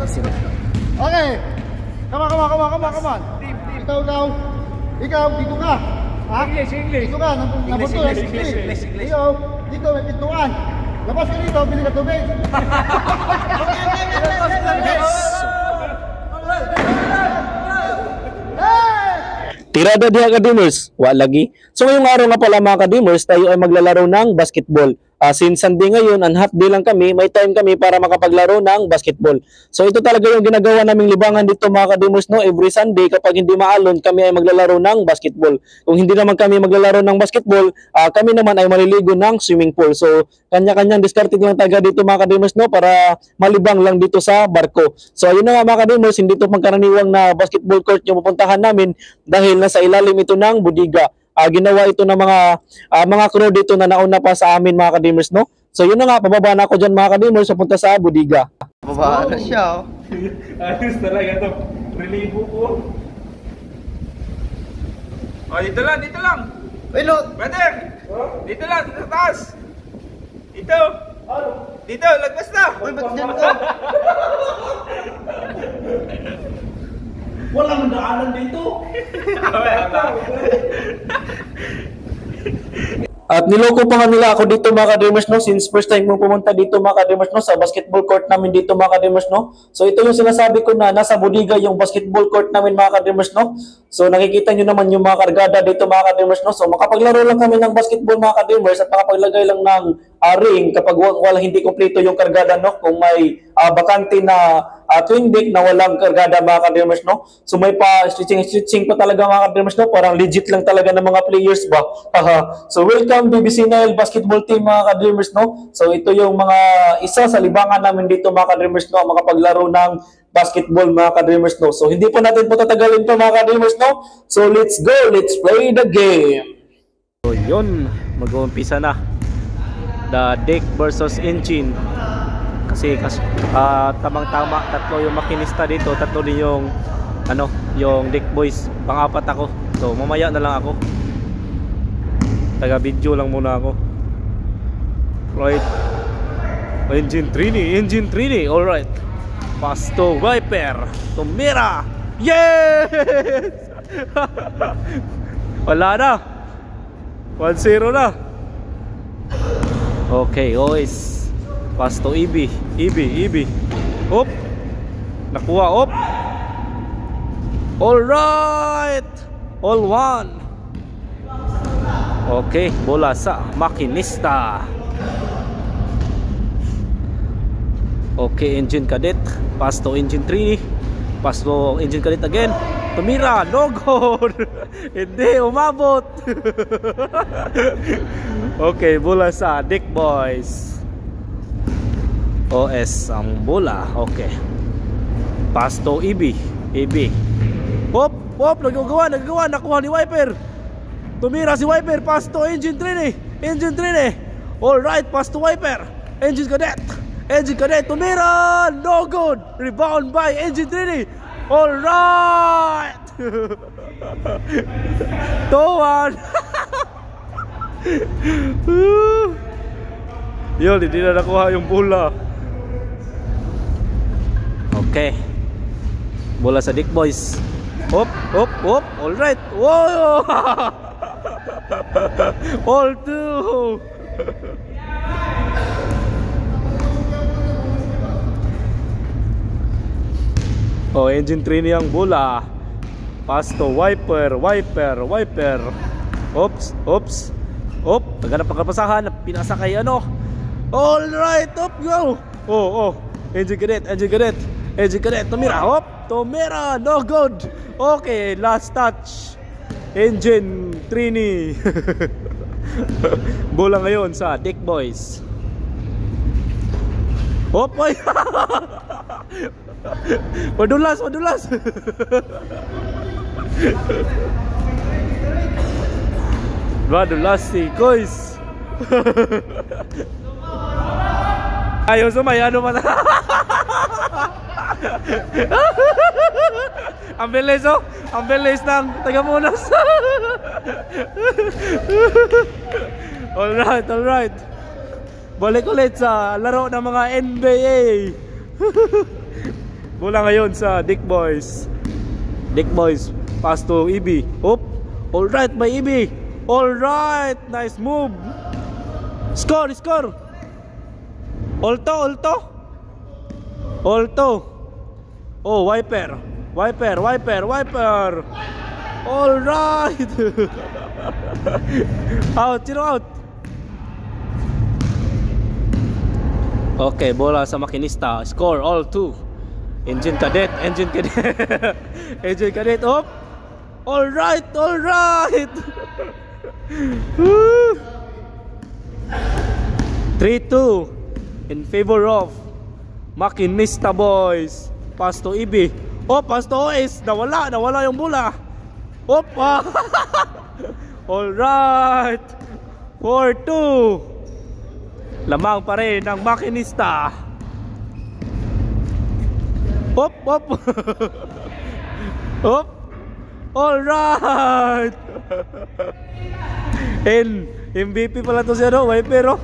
Okay. Come on. Ikaw, dito ka. Ha? English. Dito ka, nabunto. English. Ikaw, dito, may pintuan. Labas ka dito, bili ka tubig. Tirada diha ka-Dreamers, wa lagi. So ngayong araw nga pala mga ka-Dreamers, tayo ay maglalaro ng basketball. Since Sunday ngayon, and half day lang kami, may time kami para makapaglaro ng basketball. So ito talaga yung ginagawa naming libangan dito mga ka-Dreamers, no? Every Sunday kapag hindi maalon, kami ay maglalaro ng basketball. Kung hindi naman kami maglalaro ng basketball, kami naman ay maliligo ng swimming pool. So kanya-kanyang diskarte lang taga dito mga ka-Dreamers, no? Para malibang lang dito sa barko. So ayun na nga mga ka-Dreamers, hindi ito pagkaraniwang na basketball court yung pupuntahan namin dahil nasa ilalim ito ng budiga. Ginawa ito ng mga crew dito na nauna pa sa amin mga ka-Dreamers, no? So yun na nga, pababa na ako dyan mga ka-Dreamers, papunta sa budiga. Pababa na siya, oh. Ayos talaga ito. Relibo ko. Oh, dito lang. Uy, Lot! Brother! Dito lang, sa taas. Dito. Dito, lagpas na. Uy, ba't dyan ka? Walang daanan dito. At niloko pa nga nila ako dito mga ka-Dreamers, no? Since first time mo pumunta dito mga ka-Dreamers, no? Sa basketball court namin dito mga ka-Dreamers, no? So ito yung sinasabi ko na nasa budiga yung basketball court namin mga ka-Dreamers, no? So nakikita nyo naman yung mga kargada dito mga ka-Dreamers, no? So makapaglaro lang kami ng basketball mga ka-Dreamers at makapaglagay lang ng ring kapag wala hindi kompleto yung kargada, no? Kung may bakante na twin deck na walang kargada mga ka-Dreamers, no? So may pa stretching pa talaga mga ka-Dreamers, no? Parang legit lang talaga ng mga players ba? So welcome BBC Nile basketball team mga ka-Dreamers, no? So ito yung mga isa sa libangan namin dito mga ka-Dreamers, no? Makapaglaro ng basketball mga ka-Dreamers, no? So hindi po natin po tatagalin to mga ka-Dreamers, no? So let's go, let's play the game. So yun, mag-uumpisa na the deck versus engine. Kasi tamang-tama, tatlo yung makinista dito, tatlo din yung yung deck boys, pang-apat ako. So mamaya na lang ako, taga video lang muna ako. Right, engine Trini, alright. Pass to Viper, to Mira. Yes! Wala na, 1-0 na. Okay, guys. Pass to EB. Hop. Nakuha, hop. Alright. All one. Okay, bola sa makinista. Okay, engine cadet. Pass to engine 3. Pass to engine cadet again. Tumira, no goal. Hindi, umabot. Okay, bola sa deck boys. OS ang bola. Okay. Pass to EB. Hop, nagagawa. Nakuha ni Viper. Tumira si Viper. Pass to engine 3. Alright, pass to Viper. Engine cadet. Tumira. No good. Rebound by engine 3. Alright. 2-1. Yun, hindi na nakuha yung bola. Okay, bola sa Dick Boys. Hop. Alright. Whoa. All two. Oh, engine 3 niyang bola. Pass to Viper. Oops. Naghanap pagkapasahan. Pinasa kay Alright, up, go. Oh. Engine cadet. Tumira, hop. Tumira, no good. Okay, last touch. Engine Trini. Bola ngayon sa Dick Boys. Hop, ay. Madulas. Madulas si Kois. Ayaw sumay, man. Ang bilis ng taga-Munas. Alright. Balik ulit sa laro ng mga NBA. Bola ngayon sa Dick Boys. Dick Boys, pass to EB. Hop. All right by EB. All right, nice move. Score, score. Alto, alto. Alto. Oh, wiper. Wiper, wiper, wiper. All right. Out, zero out. Okay, bola sa makinista. Score all two. Engine cadet, engine cadet. Engine cadet up. All right, all right. 3-2 in favor of Makinista Boys. Pass to EB. Oh, pass to OS. Nawala yung bola. Opa. All right. 4-2. Lamang pa rin ng Makinista. Hop, hop. Hop. All right. And MVP pala to siya, no? Wiper, oh.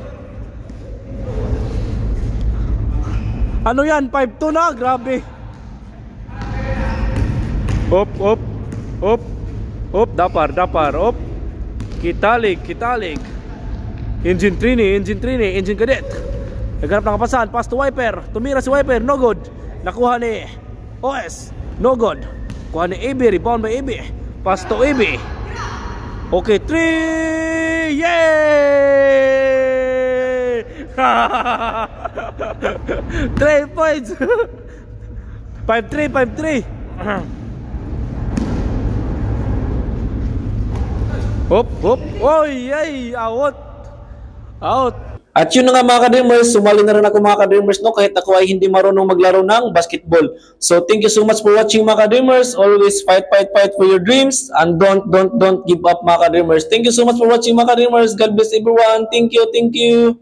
Ano yan? 5-2 na? Grabe. Hop, hop. Hop. Hop, dapar, dapar. Hop. Kitalig, kitalig. Engine Trini, engine Trini, engine cadet. Naghanap ng kapasan, pass to Wiper. Tumira si Wiper, no good. Nakuha ni OS, no good. Kuha ni AB, rebound by AB. Pass to AB. Okay, 3. Yay! 3 points. 5-3, 5-3. Hop, hop. Oy, yay! Out. Out. At yun na nga mga ka-dreamers, sumali na rin ako mga ka-dreamers, no, kahit ako ay hindi marunong maglaro ng basketball. So thank you so much for watching mga ka-dreamers. Always fight, fight, fight for your dreams and don't give up mga ka-dreamers. Thank you so much for watching mga ka-dreamers. God bless everyone. Thank you, thank you.